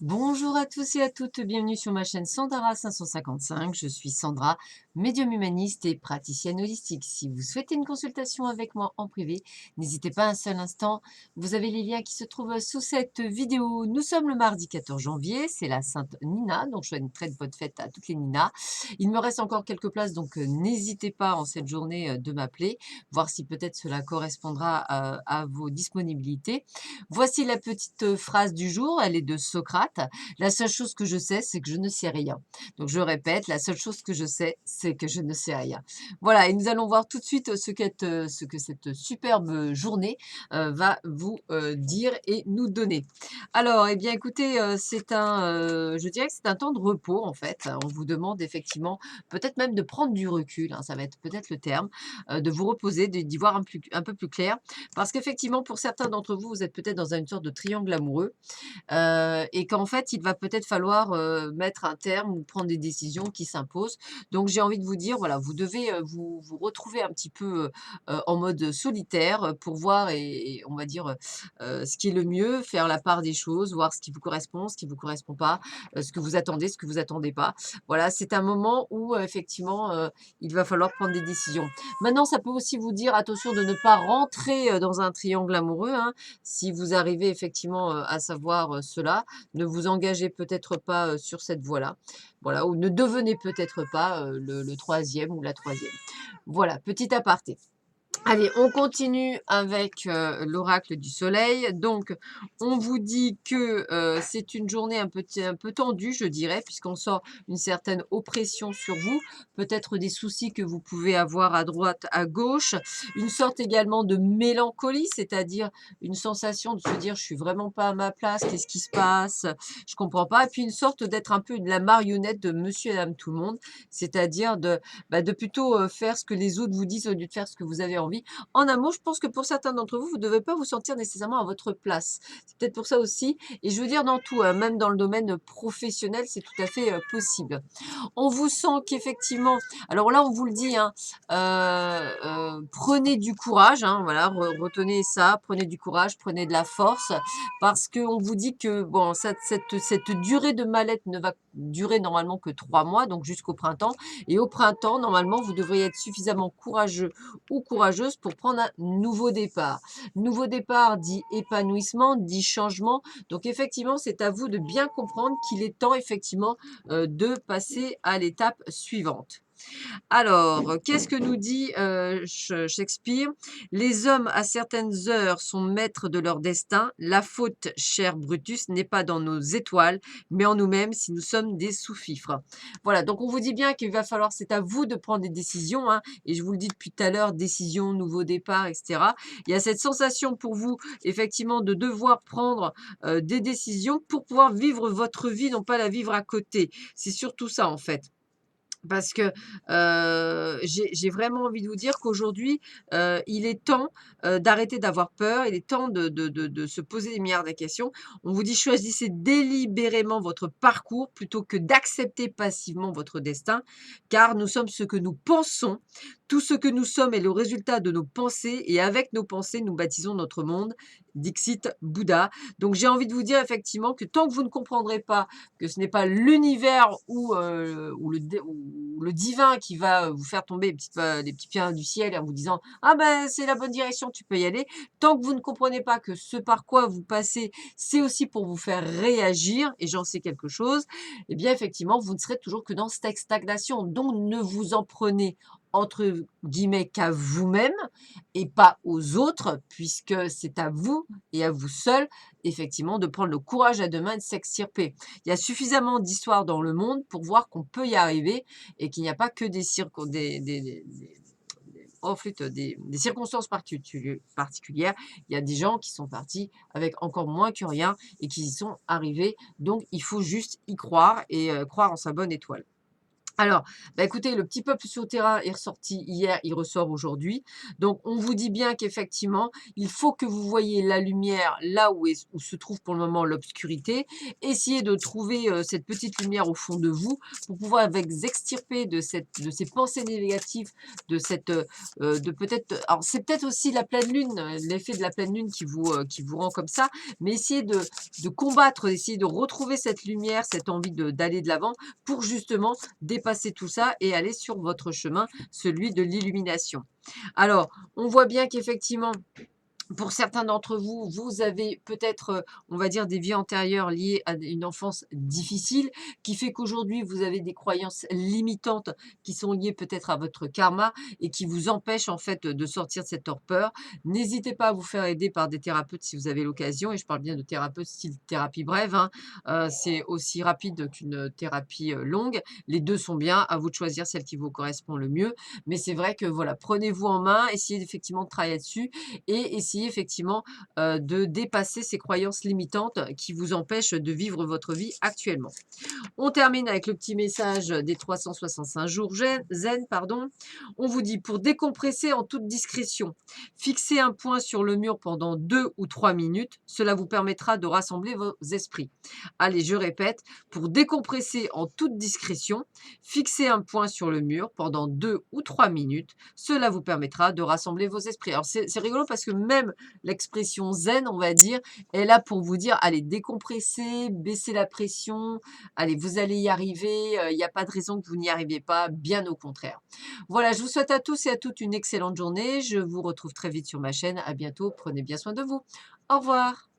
Bonjour à tous et à toutes, bienvenue sur ma chaîne Sandara 555. Je suis Sandra, médium humaniste et praticienne holistique. Si vous souhaitez une consultation avec moi en privé, n'hésitez pas un seul instant. Vous avez les liens qui se trouvent sous cette vidéo. Nous sommes le mardi 14 janvier, c'est la Sainte Nina, donc je souhaite une très bonne fête à toutes les Ninas. Il me reste encore quelques places, donc n'hésitez pas en cette journée de m'appeler, voir si peut-être cela correspondra à vos disponibilités. Voici la petite phrase du jour, elle est de Socrate. La seule chose que je sais, c'est que je ne sais rien. Donc je répète, la seule chose que je sais, c'est que je ne sais rien. Voilà, et nous allons voir tout de suite ce que cette superbe journée va vous dire et nous donner. Alors, eh bien, écoutez, je dirais que c'est un temps de repos en fait. On vous demande effectivement, peut-être même de prendre du recul, hein, ça va être peut-être le terme, de vous reposer, d'y voir un peu plus clair, parce qu'effectivement, pour certains d'entre vous, vous êtes peut-être dans une sorte de triangle amoureux et qu'en fait, il va peut-être falloir, mettre un terme ou prendre des décisions qui s'imposent. Donc j'ai envie de vous dire, voilà, vous devez, vous retrouver un petit peu, en mode solitaire, pour voir et on va dire, ce qui est le mieux, faire la part des choses, voir ce qui vous correspond, ce qui vous correspond pas, ce que vous attendez, ce que vous attendez pas. Voilà, c'est un moment où, effectivement, il va falloir prendre des décisions. Maintenant, ça peut aussi vous dire attention de ne pas rentrer, dans un triangle amoureux, hein. Si vous arrivez effectivement, à savoir, cela, ne vous engagez peut-être pas, sur cette voie-là. Voilà, ou ne devenez peut-être pas, le 3e ou la troisième. Voilà, petit aparté. Allez, on continue avec l'oracle du soleil. Donc, on vous dit que c'est une journée un peu tendue, je dirais, puisqu'on sent une certaine oppression sur vous, peut-être des soucis que vous pouvez avoir à droite, à gauche, une sorte également de mélancolie, c'est-à-dire une sensation de se dire je suis vraiment pas à ma place, qu'est-ce qui se passe, je comprends pas, et puis une sorte d'être un peu la marionnette de Monsieur et Madame Tout le Monde, c'est-à-dire de plutôt faire ce que les autres vous disent au lieu de faire ce que vous avez envie. En un mot, je pense que pour certains d'entre vous, vous ne devez pas vous sentir nécessairement à votre place. C'est peut-être pour ça aussi. Et je veux dire dans tout, hein, même dans le domaine professionnel, c'est tout à fait possible. On vous sent qu'effectivement, alors là, on vous le dit, hein, prenez du courage, hein, voilà, retenez ça, prenez du courage, prenez de la force, parce qu'on vous dit que bon, cette durée de mal-être ne va durer normalement que 3 mois, donc jusqu'au printemps. Et au printemps, normalement, vous devriez être suffisamment courageux ou courageuse pour prendre un nouveau départ. Nouveau départ dit épanouissement, dit changement. Donc effectivement, c'est à vous de bien comprendre qu'il est temps effectivement de passer à l'étape suivante. Alors, qu'est-ce que nous dit Shakespeare? Les hommes à certaines heures sont maîtres de leur destin. La faute, cher Brutus, n'est pas dans nos étoiles, mais en nous-mêmes si nous sommes des sous-fifres. Voilà, donc on vous dit bien qu'il va falloir, c'est à vous de prendre des décisions, hein, et je vous le dis depuis tout à l'heure, décision, nouveau départ, etc. Il y a cette sensation pour vous, effectivement, de devoir prendre des décisions pour pouvoir vivre votre vie, non pas la vivre à côté. C'est surtout ça, en fait. Parce que, j'ai vraiment envie de vous dire qu'aujourd'hui, il est temps, d'arrêter d'avoir peur. Il est temps de se poser des milliards de questions. On vous dit: «Choisissez délibérément votre parcours plutôt que d'accepter passivement votre destin, car nous sommes ce que nous pensons. Tout ce que nous sommes est le résultat de nos pensées et avec nos pensées, nous bâtissons notre monde». Dixit Bouddha. Donc j'ai envie de vous dire effectivement que tant que vous ne comprendrez pas que ce n'est pas l'univers ou le divin qui va vous faire tomber des petits pieds du ciel en vous disant ah ben c'est la bonne direction, tu peux y aller. Tant que vous ne comprenez pas que ce par quoi vous passez, c'est aussi pour vous faire réagir, et j'en sais quelque chose, eh bien effectivement, vous ne serez toujours que dans cette stagnation. Donc ne vous en prenez entre guillemets qu'à vous-même et pas aux autres, puisque c'est à vous et à vous seul, effectivement, de prendre le courage à deux mains et de s'extirper. Il y a suffisamment d'histoires dans le monde pour voir qu'on peut y arriver et qu'il n'y a pas que oh flûte, des circonstances particulières. Il y a des gens qui sont partis avec encore moins que rien et qui y sont arrivés. Donc, il faut juste y croire et croire en sa bonne étoile. Alors, bah, écoutez, le petit peuple sur terrain est ressorti hier, il ressort aujourd'hui. Donc, on vous dit bien qu'effectivement, il faut que vous voyiez la lumière là où se trouve pour le moment l'obscurité. Essayez de trouver cette petite lumière au fond de vous pour pouvoir vous extirper de ces pensées négatives, de peut-être. Alors, c'est peut-être aussi la pleine lune, l'effet de la pleine lune qui vous rend comme ça. Mais essayez de combattre, essayez de retrouver cette lumière, cette envie d'aller de l'avant pour justement dépasser tout ça et aller sur votre chemin, celui de l'illumination. Alors, on voit bien qu'effectivement, pour certains d'entre vous, vous avez peut-être, on va dire, des vies antérieures liées à une enfance difficile, qui fait qu'aujourd'hui, vous avez des croyances limitantes qui sont liées peut-être à votre karma et qui vous empêchent en fait de sortir de cette torpeur. N'hésitez pas à vous faire aider par des thérapeutes si vous avez l'occasion, et je parle bien de thérapeutes style thérapie brève, hein. C'est aussi rapide qu'une thérapie longue. Les deux sont bien, à vous de choisir celle qui vous correspond le mieux. Mais c'est vrai que voilà, prenez-vous en main, essayez effectivement de travailler dessus et essayez effectivement, de dépasser ces croyances limitantes qui vous empêchent de vivre votre vie actuellement. On termine avec le petit message des 365 jours zen, pardon. On vous dit pour décompresser en toute discrétion, fixez un point sur le mur pendant 2 ou 3 minutes. Cela vous permettra de rassembler vos esprits. Allez, je répète, pour décompresser en toute discrétion, fixez un point sur le mur pendant 2 ou 3 minutes. Cela vous permettra de rassembler vos esprits. Alors c'est rigolo parce que même l'expression zen, on va dire, est là pour vous dire, allez, décompressez, baissez la pression, allez, vous allez y arriver, il n'y a pas de raison que vous n'y arriviez pas, bien au contraire. Voilà, je vous souhaite à tous et à toutes une excellente journée. Je vous retrouve très vite sur ma chaîne. À bientôt, prenez bien soin de vous. Au revoir.